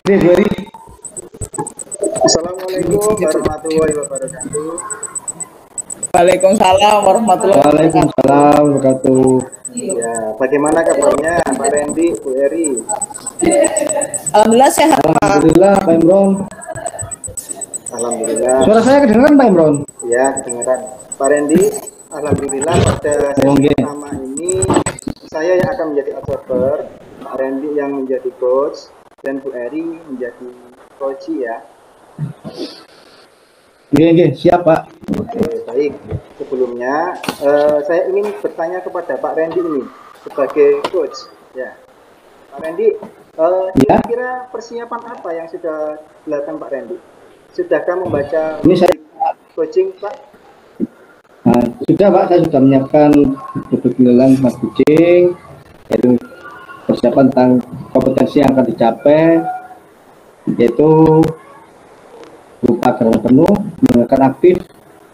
Ini Ferry. Assalamualaikum warahmatullahi wabarakatuh. Waalaikumsalam warahmatullahi wabarakatuh. Waalaikumsalam wabarakatuh. Ya, bagaimana kabarnya Pak Randy, Bu Eri? Alhamdulillah sehat, Pak. Alhamdulillah, Pak Imron. Alhamdulillah. Suara saya kedengaran, Pak Imron? Ya, kedengaran. Pak Randy, alhamdulillah pada sesi pertama ini saya yang akan menjadi observer, Pak Randy yang menjadi coach, dan Bu Eri menjadi coach ya. Oke, siap Pak. Oke, baik. Sebelumnya saya ingin bertanya kepada Pak Randy ini sebagai coach. Ya, Pak Randy, kira-kira persiapan apa yang sudah dilakukan Pak Randy? Sudahkah membaca ini saya coaching, Pak? Nah, sudah Pak, saya sudah menyiapkan buku penilaian Mas Kucing, yaitu persiapan tentang kompetensi yang akan dicapai, yaitu berupa gerakan penuh, menggunakan aktif,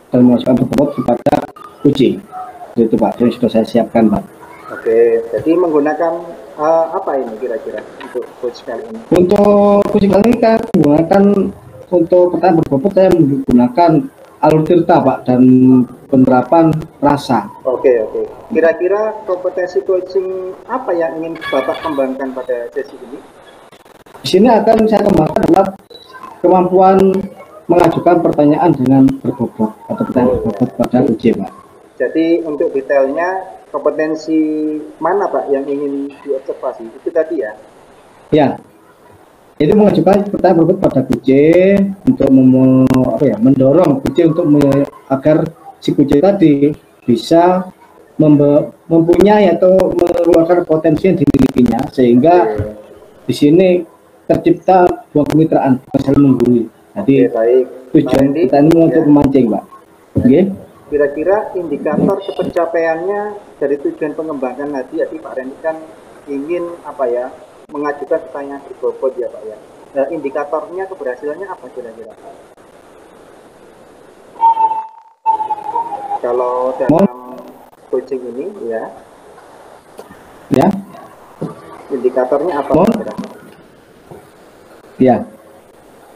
dan memasukkan berbobot kepada kucing. Itu Pak, yang sudah saya siapkan Pak. Oke, jadi menggunakan apa ini kira-kira untuk coach kali ini? Untuk kucing kali ini kan menggunakan untuk pertanyaan berbobot saya menggunakan alur tirta Pak, dan penerapan rasa. Oke. Kira-kira kompetensi coaching apa yang ingin Bapak kembangkan pada sesi ini? Di sini akan saya kembangkan adalah kemampuan mengajukan pertanyaan dengan berbobot atau pertanyaan berbobot pada kucing Pak. Jadi untuk detailnya kompetensi mana Pak yang ingin diobservasi? Itu tadi ya? Ya, itu mengajukan pertanyaan berbobot pada kucing untuk mendorong kucing untuk agar si kucing tadi bisa mempunyai atau mengeluarkan potensi yang dimilikinya, sehingga di sini tercipta buah kemitraan saling menggurui. Jadi baik. tujuan kita ini untuk memancing Pak. Oke. Kira-kira indikator pencapaiannya dari tujuan pengembangan tadi, ya Pak Randy kan ingin mengajukan pertanyaan berbobot ya Pak ya. Indikatornya keberhasilannya apa kira-kira Pak? Kalau dalam coaching ini ya, indikatornya apa kira-kira? Ya,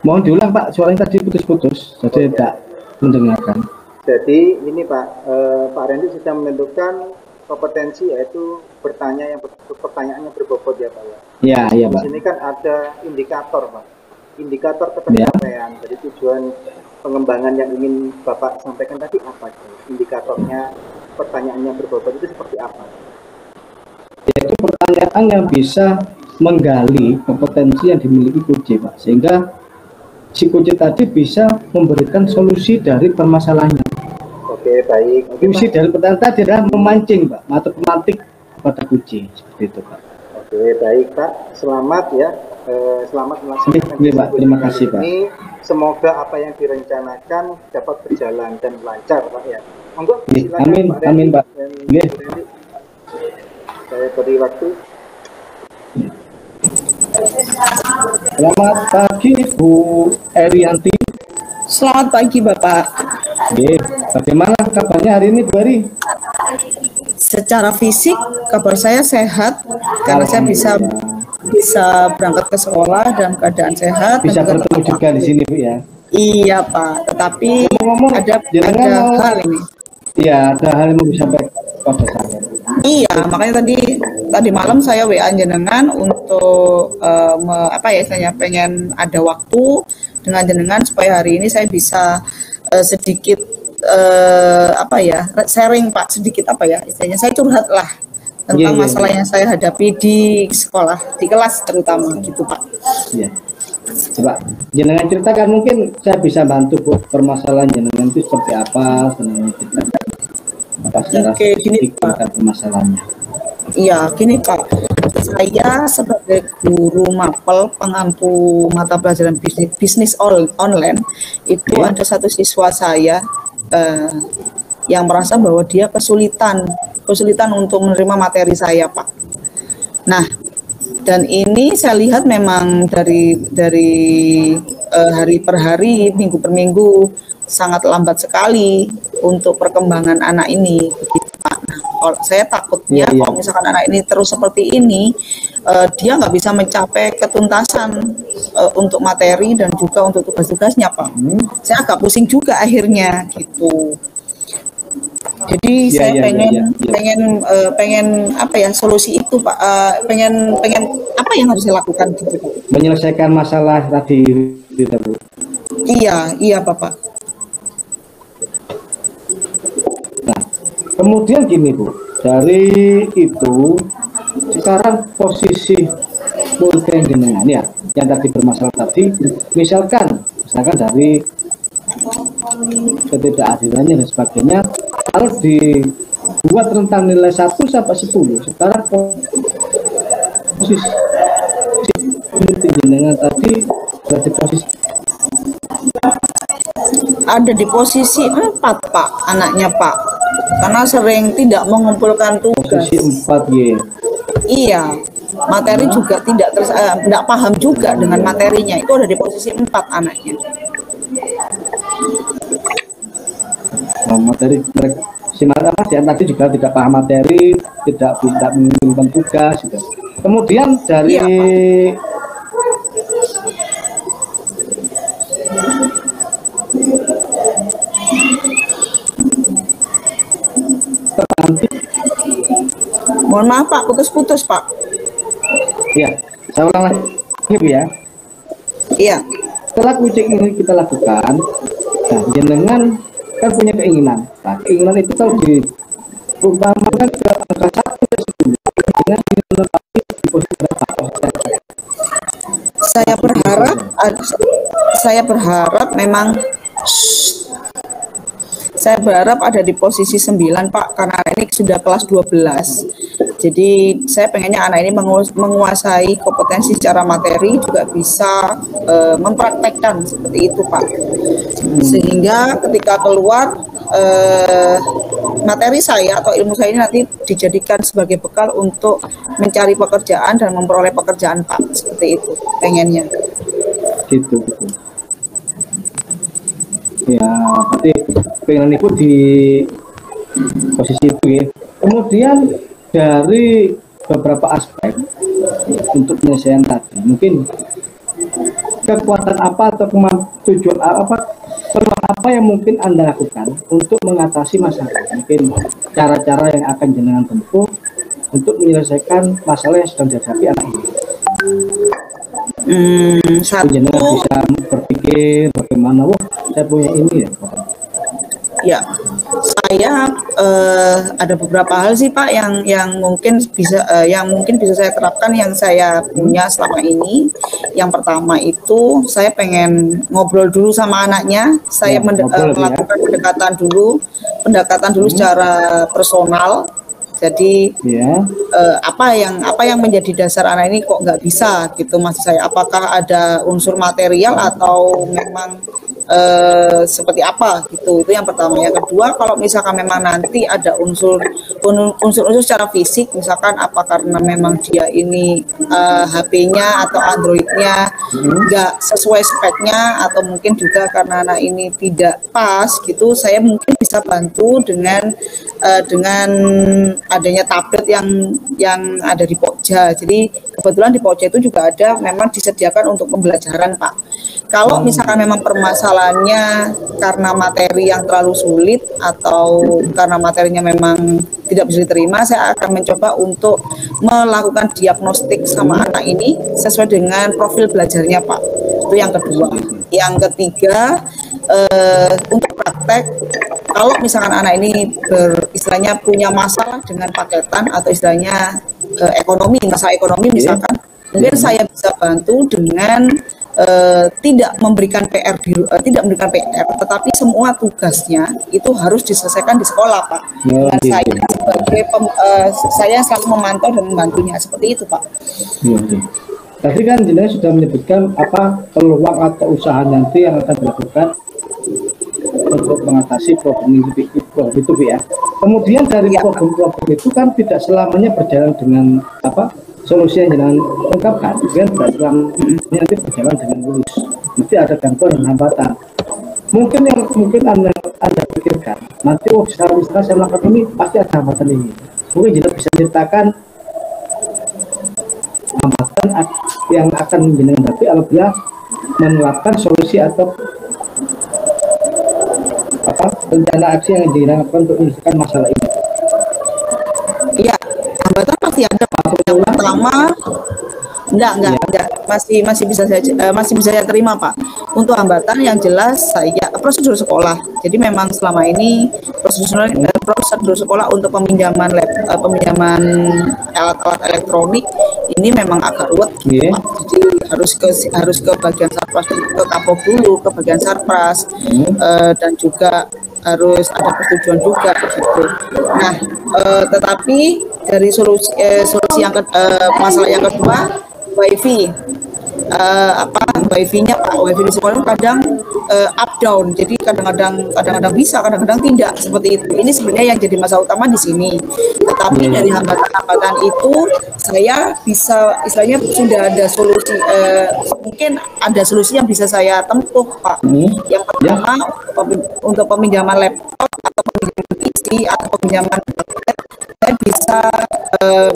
mohon diulang Pak, suaranya tadi putus-putus, jadi tidak mendengarkan. Jadi ini Pak, Pak Randy sudah menentukan kompetensi yaitu pertanyaannya berbobot ya Pak ya. Iya Pak. Di sini kan ada indikator Pak, indikator ketercapaian. Jadi tujuan pengembangan yang ingin Bapak sampaikan tadi apa? Indikatornya pertanyaannya berbobot itu seperti apa? Yaitu pertanyaan yang bisa menggali kompetensi yang dimiliki kucing Pak, sehingga si kucing tadi bisa memberikan solusi dari permasalahannya. Oke, baik. Solusi dari pertanyaan tadi adalah memancing Pak, matematik pada kucing, seperti itu Pak. Oke, baik Pak. Selamat ya. Selamat melaksanakan Pak. Terima kasih Pak. Ini semoga apa yang direncanakan dapat berjalan dan lancar Pak ya. Monggo silakan amin, Pak Randy. amin Pak. Saya beri waktu. Selamat pagi Bu Erianti. Selamat pagi Bapak. Bagaimana kabarnya hari ini Bu Eri? Secara fisik kabar saya sehat karena saya bisa berangkat ke sekolah dalam keadaan sehat. Bisa bertemu juga di sini Bu ya. Iya Pak, tetapi ada hal ini. Iya, ada hal yang mau disampaikan pada saya. Iya, makanya tadi malam saya WA jenengan untuk saya pengen ada waktu dengan jenengan supaya hari ini saya bisa sedikit sharing Pak, sedikit istilahnya saya curhat lah tentang masalah yang saya hadapi di sekolah, di kelas terutama gitu Pak. Iya. Coba jenengan ceritakan, mungkin saya bisa bantu Bu, permasalahan jenengan itu seperti apa, Oke, gini Pak. Permasalahannya. Iya, gini Pak. Saya sebagai guru mapel pengampu mata pelajaran bisnis online itu ada satu siswa saya yang merasa bahwa dia kesulitan untuk menerima materi saya Pak. Nah, dan ini saya lihat memang dari hari per hari, minggu per minggu sangat lambat sekali untuk perkembangan anak ini, begitu Pak. Nah, Saya takutnya kalau misalkan anak ini terus seperti ini, dia nggak bisa mencapai ketuntasan untuk materi dan juga untuk tugas-tugasnya, Pak. Saya agak pusing juga akhirnya gitu. Jadi saya pengen apa ya, solusi itu, Pak. Pengen apa yang harus saya lakukan gitu, Pak? Menyelesaikan masalah tadi gitu, Bu. Iya, Bapak. Nah, kemudian gini, Bu. Dari itu sekarang posisi pulpen jenengan ya, yang tadi bermasalah tadi, misalkan dari ketidakadilannya dan sebagainya, kalau dibuat rentang nilai 1 sampai 10, sekarang posisi jenengan tadi berarti posisi ada di posisi 4, Pak, anaknya, Pak, karena sering tidak mengumpulkan tugas. Posisi 4 ya. Iya, materi juga tidak paham juga dengan materinya. Itu ada di posisi 4 anaknya. Materi mereka yang tadi juga tidak paham materi, tidak mengumpulkan tugas gitu. Kemudian dari mohon maaf, Pak, putus-putus, Pak. Ya, saya ulang lagi, Bu ya. Iya. Setelah kucing ini kita lakukan, nah, jenengan kan punya keinginan. Nah, keinginan itu kalau diumpamakan ke angka 1 ke 10, dengan menetapkan di posisi berapa? Saya berharap ada di posisi 9, Pak, karena ini sudah kelas 12. Jadi saya pengennya anak ini menguasai kompetensi secara materi, juga bisa mempraktekkan seperti itu, Pak. Sehingga ketika keluar, materi saya atau ilmu saya ini nanti dijadikan sebagai bekal untuk mencari pekerjaan dan memperoleh pekerjaan, Pak. Seperti itu pengennya. Gitu. Ya, berarti pengen itu di posisi itu ya. Kemudian dari beberapa aspek untuk penyelesaian tadi, mungkin kekuatan apa atau tujuan peluang apa yang mungkin Anda lakukan untuk mengatasi masalah, mungkin cara-cara yang akan jenengan tempuh untuk menyelesaikan masalah yang sedang dihadapi anak ini. Jenengan bisa berpikir bagaimana, saya punya ini ya. Ya, saya ada beberapa hal sih, Pak, yang mungkin bisa saya terapkan, yang saya punya selama ini. Yang pertama itu saya pengen ngobrol dulu sama anaknya. Saya melakukan pendekatan dulu secara personal. Jadi apa yang menjadi dasar anak ini kok nggak bisa gitu, maksud saya, apakah ada unsur material atau memang seperti apa gitu. Itu yang pertama. Yang kedua, kalau misalkan memang nanti ada unsur secara fisik, misalkan apa karena memang dia ini HP-nya atau Android-nya nggak sesuai speknya, atau mungkin juga karena anak ini tidak pas gitu, saya mungkin bisa bantu dengan adanya tablet yang ada di Pokja. Jadi kebetulan di Pokja itu juga ada, memang disediakan untuk pembelajaran, Pak. Kalau misalkan memang permasalahannya karena materi yang terlalu sulit atau karena materinya memang tidak bisa diterima, saya akan mencoba untuk melakukan diagnostik sama anak ini sesuai dengan profil belajarnya, Pak. Itu yang kedua. Yang ketiga, untuk praktek, kalau misalkan anak ini istilahnya punya masalah dengan paketan atau istilahnya masalah ekonomi misalkan, mungkin saya bisa bantu dengan tidak memberikan PR, tetapi semua tugasnya itu harus diselesaikan di sekolah, Pak. Dan saya selalu memantau dan membantunya seperti itu, Pak. Tadi kan jenengan sudah menyebutkan apa peluang atau usaha nanti yang akan dilakukan untuk mengatasi problem itu, ya. Kemudian dari problem itu kan tidak selamanya berjalan dengan solusi yang jangan ungkapkan, kan tidak selamanya nanti berjalan dengan mulus. Mesti ada gangguan dan hambatan. Mungkin anda pikirkan nanti setelah saya melakukan ini pasti ada hambatan ini. Mungkin jenengan bisa ceritakan hambatan yang akan jenengan hadapi apabila menerapkan solusi atau rencana aksi yang jenengan lakukan untuk menyelesaikan masalah ini. Iya, hambatan pasti ada Pak. Yang pertama, enggak, masih bisa saya terima Pak. Untuk hambatan yang jelas saya prosedur sekolah. Jadi memang selama ini prosedur sekolah untuk peminjaman peminjaman alat-alat elektronik ini memang agak ruwet. Yeah. Jadi harus ke bagian sarpras, ke kapok dulu, ke bagian sarpras, dan juga harus ada persetujuan juga gitu. Nah, tetapi dari solusi masalah yang kedua, wifi. Wifi-nya Pak, wifi di sekolah kadang up down, jadi kadang-kadang bisa, kadang-kadang tidak, seperti itu. Ini sebenarnya yang jadi masalah utama di sini. Tetapi dari hambatan-hambatan itu saya bisa, istilahnya sudah ada solusi, mungkin ada solusi yang bisa saya tempuh Pak. Yang pertama, untuk peminjaman laptop atau peminjaman PC atau peminjaman tablet, saya bisa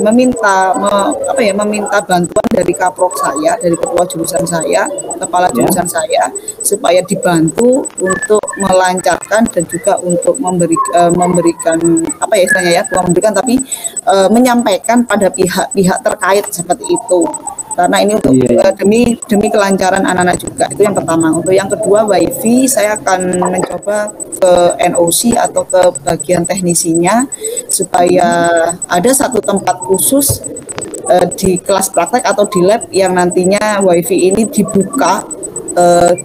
meminta bantuan dari kaprok saya, dari ketua jurusan saya, kepala jurusan saya, supaya dibantu untuk melancarkan dan juga untuk memberikan apa ya istilahnya ya, bukan memberikan tapi menyampaikan pada pihak-pihak terkait seperti itu. Karena ini untuk demi kelancaran anak-anak juga. Itu yang pertama. Untuk yang kedua, wifi saya akan mencoba ke NOC atau ke bagian teknisinya supaya ada satu tempat khusus di kelas praktek atau di lab yang nantinya wifi ini dibuka,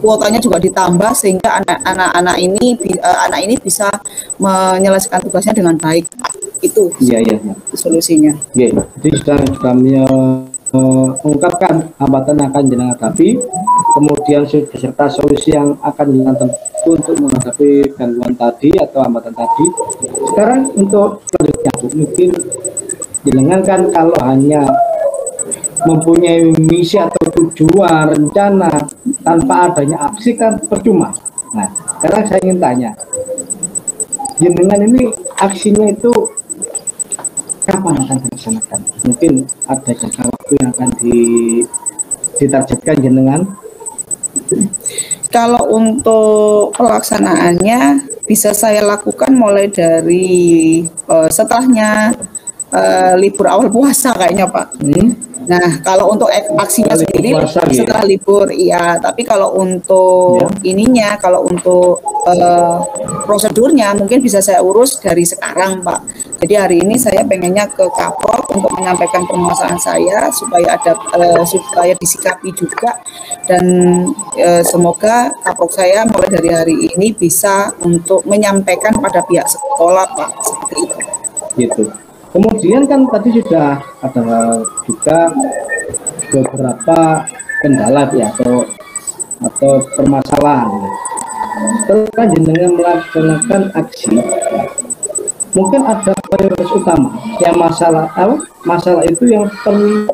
kuotanya juga ditambah sehingga anak-anak ini bisa menyelesaikan tugasnya dengan baik. Itu solusinya. Jadi sudah mengungkapkan hambatan yang akan jenengan hadapi, kemudian beserta solusi yang akan jenengan tempuh untuk menghadapi gangguan tadi atau hambatan tadi. Sekarang untuk selanjutnya, mungkin jenengan kan kalau hanya mempunyai misi atau tujuan rencana tanpa adanya aksi kan percuma. Nah, sekarang saya ingin tanya, jenengan ini aksinya itu kapan akan dilaksanakan? Mungkin ada jangka waktu yang akan ditargetkan jenengan? Kalau untuk pelaksanaannya bisa saya lakukan mulai dari setelahnya libur awal puasa kayaknya Pak. Nah, kalau untuk aksinya sendiri setelah libur, iya. Tapi kalau untuk ininya, kalau untuk prosedurnya mungkin bisa saya urus dari sekarang, Pak. Jadi hari ini saya pengennya ke Kaprok untuk menyampaikan permasalahan saya supaya disikapi juga, dan semoga Kaprok saya mulai dari hari ini bisa untuk menyampaikan pada pihak sekolah, Pak. Seperti itu. Gitu. Kemudian kan tadi sudah ada juga beberapa kendala ya atau permasalahan. Setelah jenengan melaksanakan aksi, mungkin ada prioritas utama yang masalah itu yang perlu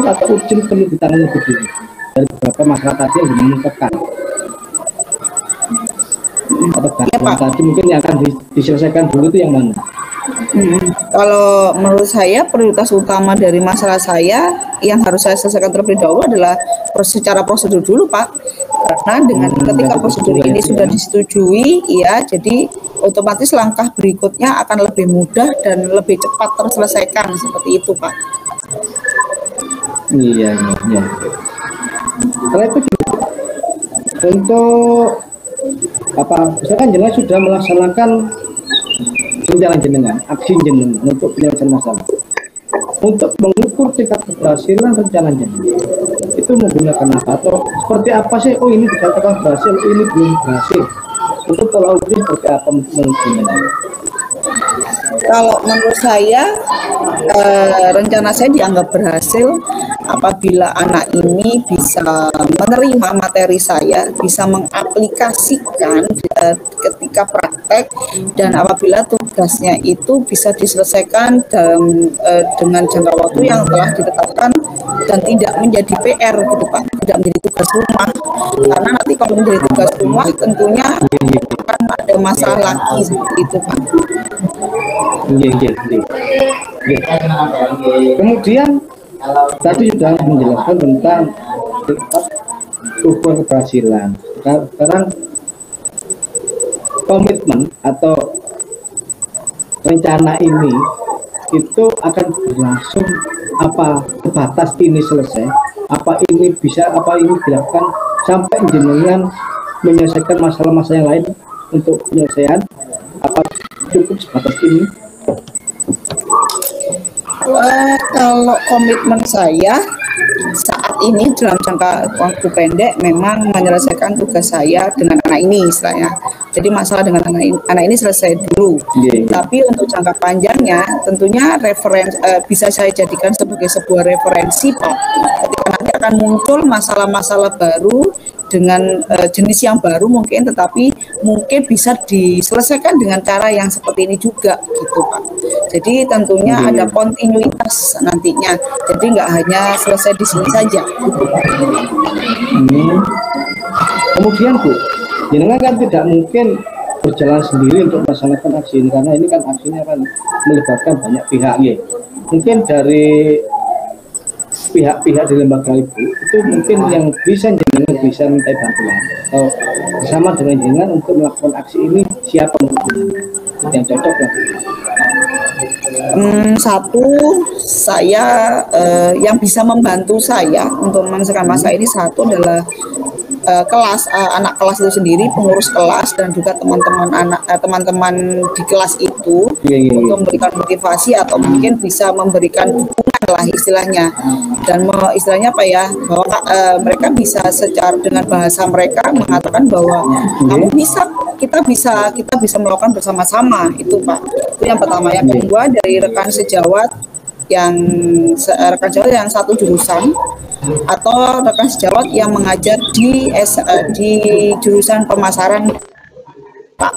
atau urgent perlu ditangani lebih dulu dari beberapa masalah tadi yang diungkapkan. Atau tadi mungkin yang akan diselesaikan dulu itu yang mana? Kalau menurut saya prioritas utama dari masalah saya yang harus saya selesaikan terlebih dahulu adalah secara prosedur dulu, Pak. Karena dengan ketika prosedur ini sudah disetujui, ya, jadi otomatis langkah berikutnya akan lebih mudah dan lebih cepat terselesaikan seperti itu, Pak. Iya. Setelah itu untuk misalkan jenengan sudah melaksanakan rencana jenengan, aksi jenengan untuk penyelesaian masalah. Untuk mengukur tingkat keberhasilan rencana jenengan, itu menggunakan apa atau seperti apa sih? Oh, ini dikatakan berhasil, ini belum berhasil. Untuk tolak ukur seperti apa menggunakan? Kalau menurut saya rencana saya dianggap berhasil apabila anak ini bisa menerima materi saya, bisa mengaplikasikan ketika praktek, dan apabila tugasnya itu bisa diselesaikan dengan jangka waktu yang telah ditetapkan dan tidak menjadi PR gitu Pak, tidak menjadi tugas rumah. Karena nanti kalau menjadi tugas rumah tentunya akan ada masalah lagi seperti itu Pak. Iya, iya, iya. Iya. Kemudian tadi sudah menjelaskan tentang ukur keberhasilan. Sekarang komitmen atau rencana ini itu akan berlangsung apa sebatas ini selesai, apa ini bisa, apa ini dilakukan sampai jenengan menyelesaikan masalah-masalah yang lain untuk penyelesaian, apa cukup sebatas ini? Kalau komitmen saya saat ini dalam jangka waktu pendek memang menyelesaikan tugas saya dengan anak ini istilahnya. Jadi masalah dengan anak ini selesai dulu. Tapi untuk jangka panjangnya tentunya bisa saya jadikan sebagai sebuah referensi Pak. Ketika nanti akan muncul masalah-masalah baru dengan jenis yang baru mungkin, tetapi mungkin bisa diselesaikan dengan cara yang seperti ini juga gitu Pak. Jadi tentunya ada kontinuitas nantinya. Jadi nggak hanya selesai di sini saja. Kemudian Bu, jenengan kan tidak mungkin berjalan sendiri untuk melaksanakan aksi ini, karena ini kan aksinya kan melibatkan banyak pihak ya. Mungkin dari pihak-pihak di lembaga Ibu itu mungkin yang bisa jenengan bisa minta bantuan atau bersama dengan jenengan untuk melakukan aksi ini, siapa mungkin yang cocok lah? Satu, saya yang bisa membantu saya untuk menyelesaikan masalah ini satu adalah kelas anak kelas itu sendiri, pengurus kelas dan juga teman-teman di kelas itu untuk memberikan motivasi atau mungkin bisa memberikan dukungan lah istilahnya, dan istilahnya apa ya, bahwa mereka bisa secara dengan bahasa mereka mengatakan bahwa kamu bisa, kita bisa melakukan bersama-sama itu Pak. Itu yang pertama. Yang kedua dari rekan sejawat yang satu jurusan atau rekan sejawat yang mengajar di jurusan pemasaran Pak,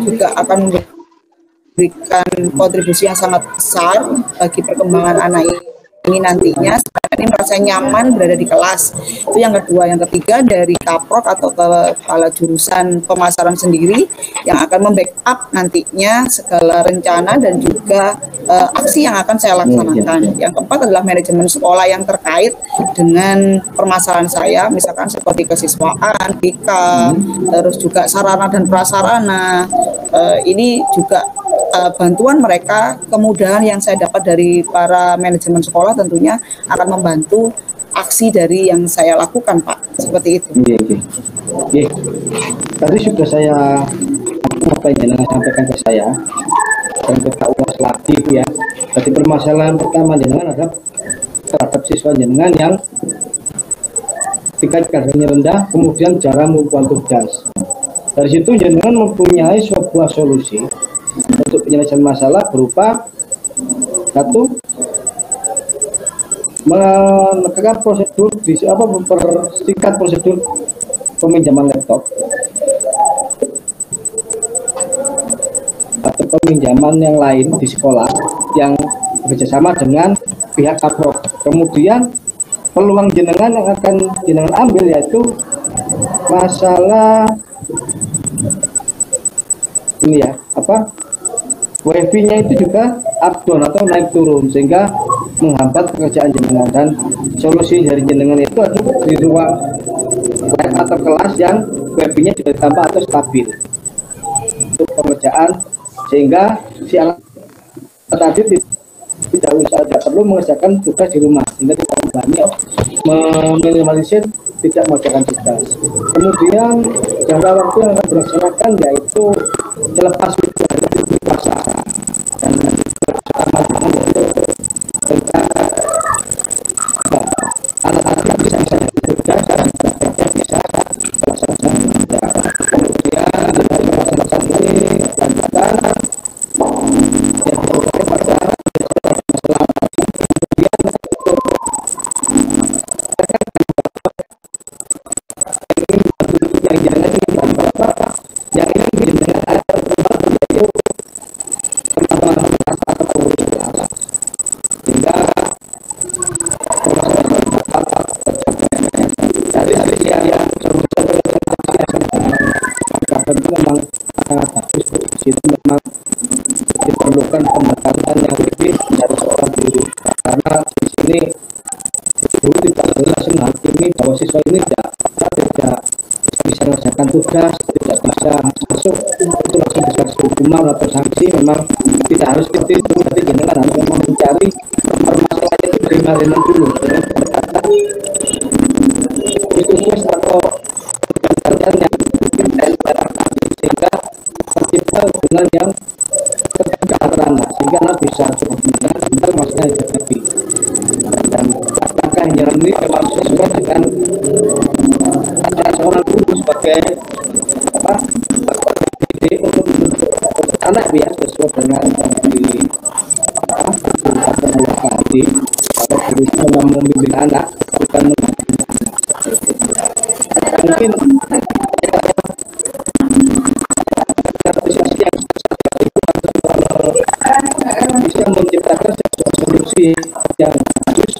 juga akan memberikan kontribusi yang sangat besar bagi perkembangan anak ini nantinya. Ini merasa nyaman berada di kelas. Itu yang kedua. Yang ketiga dari kaprok atau kepala jurusan pemasaran sendiri yang akan membackup nantinya segala rencana dan juga aksi yang akan saya laksanakan. Yang keempat adalah manajemen sekolah yang terkait dengan permasalahan saya, misalkan seperti kesiswaan, BK, terus juga sarana dan prasarana. Ini juga bantuan mereka, kemudahan yang saya dapat dari para manajemen sekolah tentunya akan membantu aksi dari yang saya lakukan Pak, seperti itu. Iya. Tadi sudah saya apa yang sampaikan ke saya dan kita ulas lagi ya. Jadi permasalahan pertama jenengan adalah terhadap siswa jenengan yang tingkat kadernya rendah, kemudian jarang melakukan tugas. Dari situ jenengan mempunyai sebuah solusi untuk penyelesaian masalah berupa satu, menegakkan prosedur mempersingkat prosedur peminjaman laptop atau peminjaman yang lain di sekolah yang bekerjasama dengan pihak kaprok. Kemudian peluang jenengan yang akan jenengan ambil yaitu masalah ini ya, wifi-nya itu juga up down atau naik turun sehingga menghambat pekerjaan jenengan, dan solusi dari jenengan itu adalah di ruang lab atau kelas yang wifi-nya juga ditambah atau stabil untuk pekerjaan, sehingga si anak tadi tidak perlu mengerjakan tugas di rumah, sehingga tidak meminimalisir tidak mengerjakan tugas. Kemudian jangka waktu yang akan dilaksanakan yaitu selepas puasa, dan anak-anak bisa tugas dan bisa melaksanakan. Kemudian dari melaksanakan ini lanjutan yang berkaitan pada masalah melakukan pendekatan yang lebih dari seorang guru, karena di sini guru tidak langsung menghakimi bahwa siswa ini tidak bisa mengerjakan tugas, tidak bisa masuk itu langsung dikasih hukuman atau sanksi. Memang tidak harus seperti itu, tapi jenengan harus memang mencari permasalahan itu dari mana dulu dengan pendekatan tugas atau pendekatan yang sehingga tercipta hubungan yang terbuka antara, sehingga anak bisa benar masalah yang terjadi. Dan langkah yang jalan ini memang sesuai dengan seorang guru sebagai apa untuk anak ya, sesuai dengan di tadi atau guru itu memang membimbing anak, bukan mungkin bisa menciptakan sebuah solusi yang bagus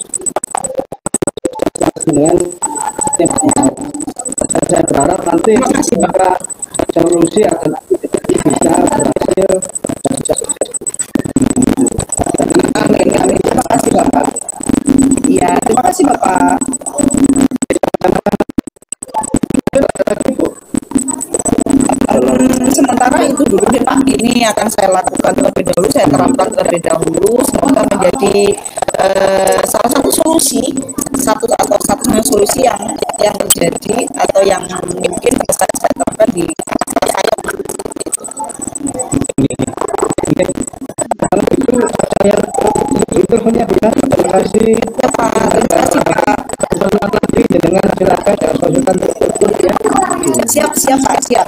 dengan yang dan saya berharap nanti maka solusi akan bisa berhasil dan bisa sukses. Amin, amin. Terima kasih Bapak. Iya, terima kasih Bapak. Sementara itu dulu deh Pak, ini akan saya lakukan terlebih dahulu, saya terapkan terlebih dahulu, semoga menjadi salah satu solusi, satu-satunya solusi yang terjadi atau yang mungkin bisa saya terapkan di saya gitu. Kalau itu saya interviewnya bisa. Terima kasih. Ya Pak, terima kasih Pak. Selamat pagi dengan silakan dan konsultan ya. Siap Pak, siap.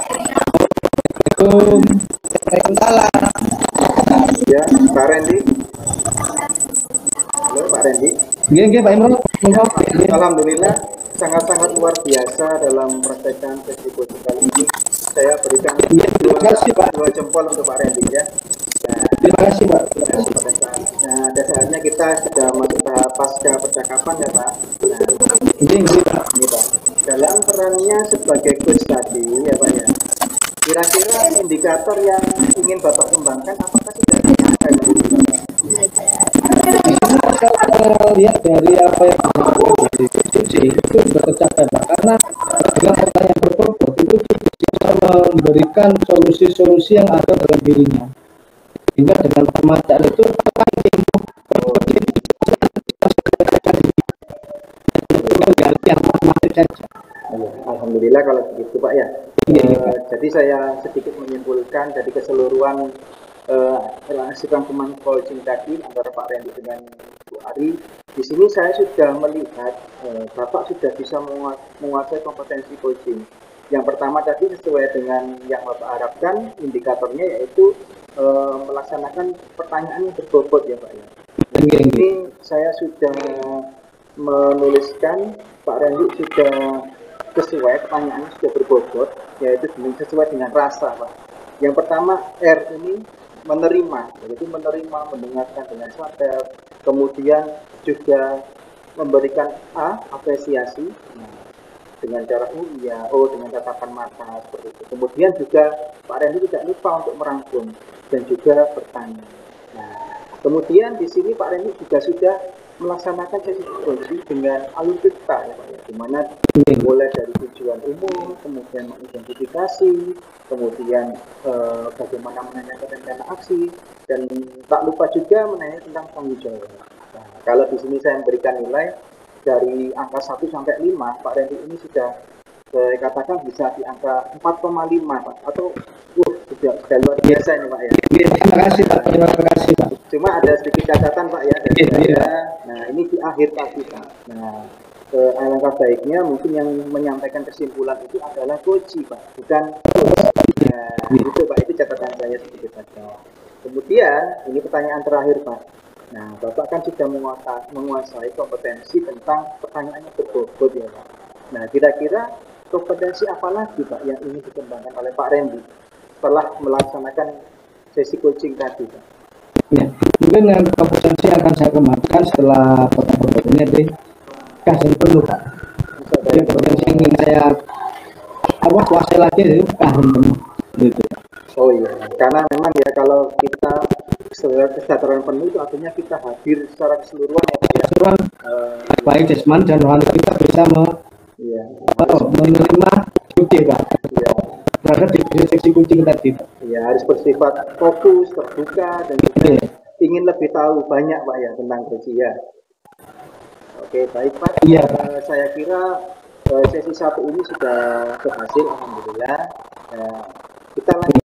Waalaikumsalam. Ya, Pak Randy. Halo Pak Randy. Iya Pak Imron. Alhamdulillah sangat-sangat luar biasa dalam praktekan sesi coaching kali ini. Saya berikan dua jempol untuk Pak Randy ya. Nah, terima kasih Pak. Nah, ada saatnya kita sudah masuk tahap pasca percakapan ya Pak. Nah, ini Pak. Dalam perannya sebagai coach tadi ya Pak ya. Kira-kira indikator yang ingin Bapak kembangkan apakah sudah ada Kalau lihat dari apa yang dari diskusi itu sudah tercapai Pak, karena dengan pertanyaan berbobot itu bisa memberikan solusi-solusi yang ada dalam dirinya, sehingga dengan pemateri itu yang matematik saja. Alhamdulillah kalau begitu Pak ya. Jadi saya sedikit menyimpulkan dari keseluruhan relasi rangkuman coaching tadi antara Pak Randy dengan Bu Ari. Di sini saya sudah melihat Bapak sudah bisa menguasai kompetensi coaching. Yang pertama tadi sesuai dengan yang Bapak harapkan, indikatornya yaitu melaksanakan pertanyaan yang berbobot ya Pak ya. Ini saya sudah menuliskan Pak Randy sudah sesuai, pertanyaannya sudah berbobot, yaitu sesuai dengan rasa Pak. Yang pertama R ini menerima, yaitu menerima, mendengarkan dengan sadar, kemudian juga memberikan A, apresiasi, dengan cara iya, dengan tatapan mata seperti itu. Kemudian juga Pak Randy tidak lupa untuk merangkum dan juga bertanya. Nah, kemudian di sini Pak Randy juga sudah melaksanakan sesi coaching dengan alur cerita ya Pak ya, di mana mulai dari tujuan umum, kemudian mengidentifikasi, kemudian bagaimana menanyakan rencana aksi, dan tak lupa juga menanya tentang tanggung jawab. Nah, kalau di sini saya memberikan nilai dari angka 1 sampai 5, Pak Randy ini sudah saya katakan bisa di angka 4,5 Pak, atau sudah luar biasa ini Pak ya. Terima kasih Pak. Terima kasih Pak. Cuma ada sedikit catatan Pak ya dari saya. Nah ini di akhir tadi Pak. Nah alangkah baiknya mungkin yang menyampaikan kesimpulan itu adalah coach Pak, bukan coach. Nah itu Pak, itu catatan saya sedikit saja. Kemudian ini pertanyaan terakhir Pak. Nah Bapak kan sudah menguasai kompetensi tentang pertanyaan yang berbobot ya Pak. Nah kira-kira kompetensi apa lagi Pak yang ingin dikembangkan oleh Pak Randy setelah melaksanakan sesi coaching tadi Pak? Ya, mungkin yang kompetensi akan saya kembangkan setelah pertemuan ini adalah kasih perlu Pak. Jadi kompetensi yang ingin saya kuasai lagi itu kasih penuh. Gitu. Oh iya, karena memang ya kalau kita kesejahteraan penuh itu artinya kita hadir secara keseluruhan ya Pak ya. Keseluruhan baik jasmani dan rohani kita bisa menerima cuti Pak. Iya. Berada di seksi kucing tadi. Ya, harus bersifat fokus, terbuka, dan juga ingin lebih tahu banyak Pak ya tentang Guci ya. Oke, baik Pak. Iya, saya kira sesi 1 ini sudah berhasil, alhamdulillah. Kita lanjut